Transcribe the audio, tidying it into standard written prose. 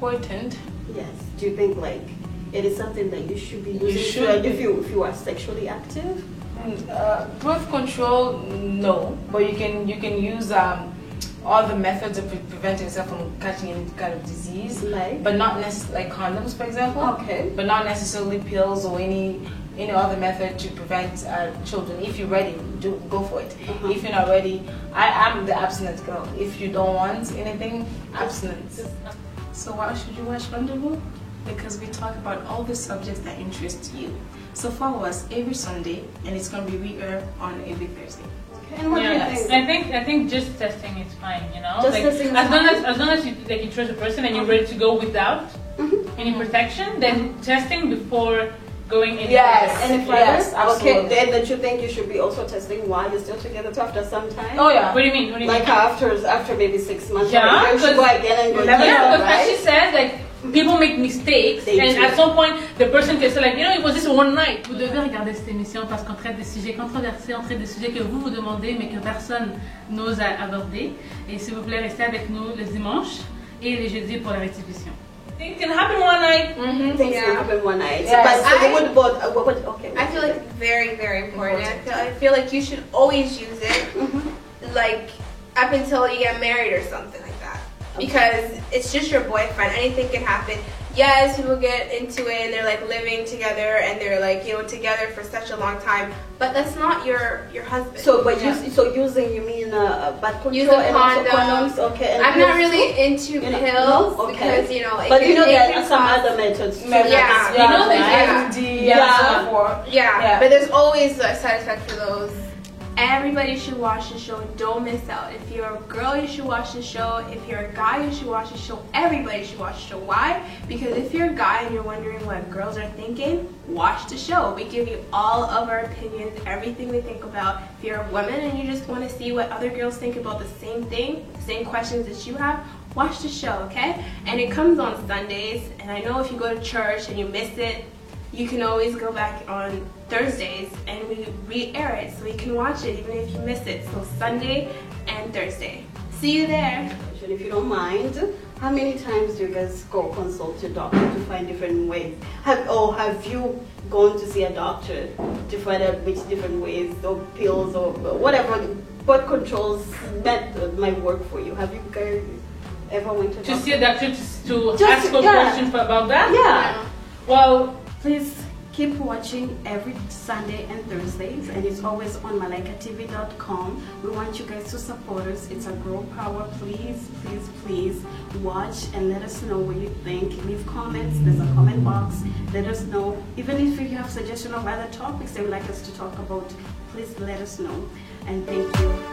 important. Yes. Do you think like it is something that you should be using if you are sexually active? Birth control, no, but you can use all the methods of preventing yourself from catching any kind of disease, but not necessarily like condoms, for example. Okay. But not necessarily pills or any other method to prevent children. If you're ready, go for it. If you're not ready, I'm the abstinent girl. If you don't want anything, abstinence. So why should you watch Rendezvous? Because we talk about all the subjects that interest you. So follow us every Sunday, and it's going to be re-aired on every Thursday. And what do you think? I think just testing is fine, you know. Just like, testing as long as you trust the person and you're ready to go without any protection, then testing before going in. Yes, any further? Yes, absolutely. Okay, then don't you think you should be also testing while you're still together after some time? Oh yeah. What do you mean? What do you Like mean? after maybe 6 months, Yeah, you should go again and go Yeah, because right? as she said, like people make mistakes, They and do. at some point the person can say like, you know, it was just one night. Vous devez regarder cette émission parce qu'on traite des sujets controversés, on traite des sujets que vous demandez mais que personne n'ose aborder. Et s'il vous plaît, restez avec nous le dimanche et les jeudis pour la restitution. Things can happen one night. Things can happen one night. Yes. But so they would both. Okay. I feel like it's very, very important. I feel like you should always use it, like up until you get married or something like that. Because it's just your boyfriend. Anything can happen. Yes, people get into it and they're like living together and they're like, you know, together for such a long time. But that's not your husband. So, but using, you mean birth control Using and also condoms. condoms? Okay. And I'm pills not really too? into You know, pills no? Okay. because, you know, it But can, you know it there can are some cause- other methods. too. Yeah. You know, like IUD Yeah. and so forth. Yeah, but there's always a side effect for those. Everybody should watch the show. Don't miss out. If you're a girl, you should watch the show. If you're a guy, you should watch the show. Everybody should watch the show. Why? Because if you're a guy and you're wondering what girls are thinking, watch the show. We give you all of our opinions, everything we think about. If you're a woman and you just want to see what other girls think about the same thing, the same questions that you have, watch the show, okay? And it comes on Sundays. And I know if you go to church and you miss it, you can always go back on Thursdays and we re-air it so you can watch it even if you miss it. So Sunday and Thursday. See you there. If you don't mind, how many times do you guys go consult your doctor to find different ways? Have you gone to see a doctor to find out which different ways, or pills or whatever birth controls that might work for you? Have you guys ever went to a To doctor? see a doctor to Just- ask a yeah. question about that? Yeah. Well, Please keep watching every Sunday and Thursdays, and it's always on malaikatv.com. We want you guys to support us. It's a girl power. Please, please, please watch and let us know what you think. Leave comments. There's a comment box. Let us know. Even if you have suggestions of other topics that you'd like us to talk about, please let us know. And thank you.